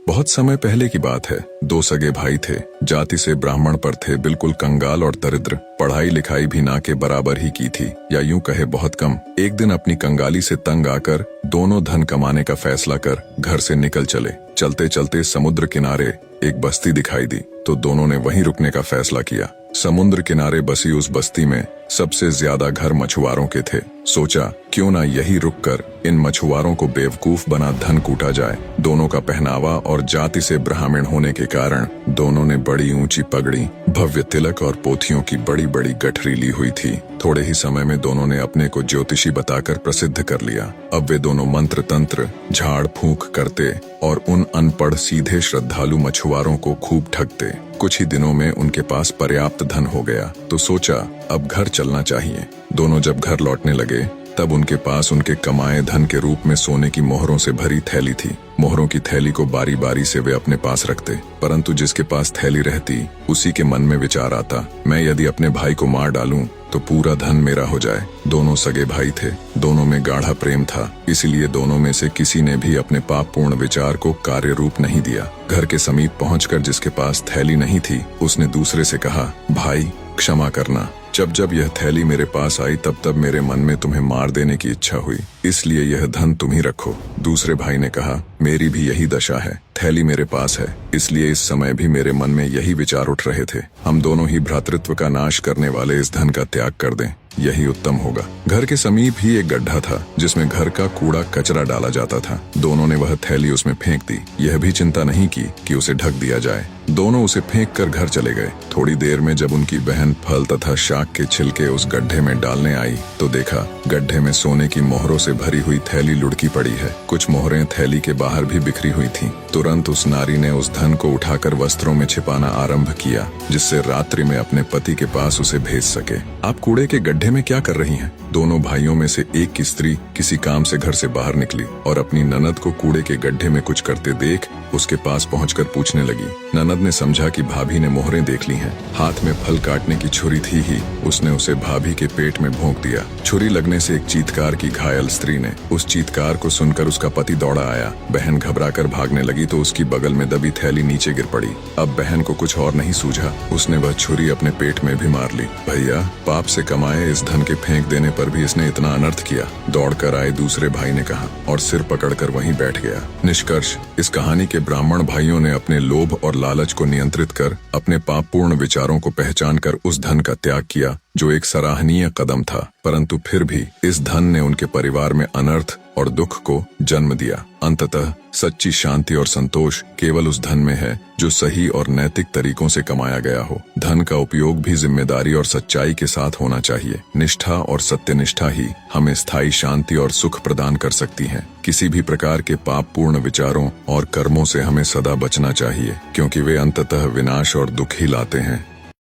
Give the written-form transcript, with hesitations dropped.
बहुत समय पहले की बात है। दो सगे भाई थे, जाति से ब्राह्मण पर थे, बिल्कुल कंगाल और दरिद्र। पढ़ाई लिखाई भी ना के बराबर ही की थी, या यूं कहे बहुत कम। एक दिन अपनी कंगाली से तंग आकर दोनों धन कमाने का फैसला कर घर से निकल चले। चलते चलते समुद्र किनारे एक बस्ती दिखाई दी तो दोनों ने वहीं रुकने का फैसला किया। समुद्र किनारे बसी उस बस्ती में सबसे ज्यादा घर मछुआरों के थे। सोचा क्यों ना यही रुककर इन मछुआरों को बेवकूफ बना धन कूटा जाए। दोनों का पहनावा और जाति से ब्राह्मण होने के कारण दोनों ने बड़ी ऊंची पगड़ी, भव्य तिलक और पोथियों की बड़ी बड़ी गठरी ली हुई थी। थोड़े ही समय में दोनों ने अपने को ज्योतिषी बताकर प्रसिद्ध कर लिया। अब वे दोनों मंत्र तंत्र झाड़ फूंक करते और उन अनपढ़ सीधे श्रद्धालु मछुआरों को खूब ठगते। कुछ ही दिनों में उनके पास पर्याप्त धन हो गया तो सोचा अब घर चलना चाहिए। दोनों जब घर लौटने लगे तब उनके पास उनके कमाए धन के रूप में सोने की मोहरों से भरी थैली थी। मोहरों की थैली को बारी बारी से वे अपने पास रखते, परंतु जिसके पास थैली रहती उसी के मन में विचार आता, मैं यदि अपने भाई को मार डालूं तो पूरा धन मेरा हो जाए। दोनों सगे भाई थे, दोनों में गाढ़ा प्रेम था, इसलिए दोनों में से किसी ने भी अपने पापपूर्ण विचार को कार्य रूप नहीं दिया। घर के समीप पहुंचकर जिसके पास थैली नहीं थी उसने दूसरे से कहा, भाई क्षमा करना, जब जब यह थैली मेरे पास आई तब तब मेरे मन में तुम्हें मार देने की इच्छा हुई, इसलिए यह धन तुम ही रखो। दूसरे भाई ने कहा, मेरी भी यही दशा है, थैली मेरे पास है, इसलिए इस समय भी मेरे मन में यही विचार उठ रहे थे। हम दोनों ही भ्रातृत्व का नाश करने वाले इस धन का त्याग कर दें, यही उत्तम होगा। घर के समीप ही एक गड्ढा था जिसमें घर का कूड़ा कचरा डाला जाता था। दोनों ने वह थैली उसमें फेंक दी। यह भी चिंता नहीं की कि उसे ढक दिया जाए। दोनों उसे फेंक कर घर चले गए। थोड़ी देर में जब उनकी बहन फल तथा शाक के छिलके उस गड्ढे में डालने आई तो देखा गड्ढे में सोने की मोहरों से भरी हुई थैली लुढ़की पड़ी है। कुछ मोहरें थैली के बाहर भी बिखरी हुई थीं। तुरंत उस नारी ने उस धन को उठाकर वस्त्रों में छिपाना आरंभ किया, जिससे रात्रि में अपने पति के पास उसे भेज सके। आप कूड़े के गड्ढे में क्या कर रही हैं? दोनों भाइयों में से एक की स्त्री किसी काम से घर से बाहर निकली और अपनी ननद को कूड़े के गड्ढे में कुछ करते देख उसके पास पहुंचकर पूछने लगी। ननद ने समझा कि भाभी ने मोहरें देख ली हैं। हाथ में फल काटने की छुरी थी ही उसने उसे भाभी के पेट में भोंक दिया। छुरी लगने से एक चीत्कार की घायल स्त्री ने। उस चीत्कार को सुनकर उसका पति दौड़ा आया। बहन घबराकर भागने लगी तो उसकी बगल में दबी थैली नीचे गिर पड़ी। अब बहन को कुछ और नहीं सूझा, उसने वह छुरी अपने पेट में भी मार ली। भैया, पाप से कमाए इस धन के फेंक देने पर भी इसने इतना अनर्थ किया, दौड़कर आए दूसरे भाई ने कहा और सिर पकड़कर वहीं बैठ गया। निष्कर्ष, इस कहानी के ब्राह्मण भाइयों ने अपने लोभ और लालच को नियंत्रित कर अपने पापपूर्ण विचारों को पहचान कर उस धन का त्याग किया, जो एक सराहनीय कदम था। परंतु फिर भी इस धन ने उनके परिवार में अनर्थ और दुख को जन्म दिया। अंततः सच्ची शांति और संतोष केवल उस धन में है जो सही और नैतिक तरीकों से कमाया गया हो। धन का उपयोग भी जिम्मेदारी और सच्चाई के साथ होना चाहिए। निष्ठा और सत्यनिष्ठा ही हमें स्थायी शांति और सुख प्रदान कर सकती है। किसी भी प्रकार के पापपूर्ण विचारों और कर्मों से हमें सदा बचना चाहिए, क्योंकि वे अंततः विनाश और दुख ही लाते हैं।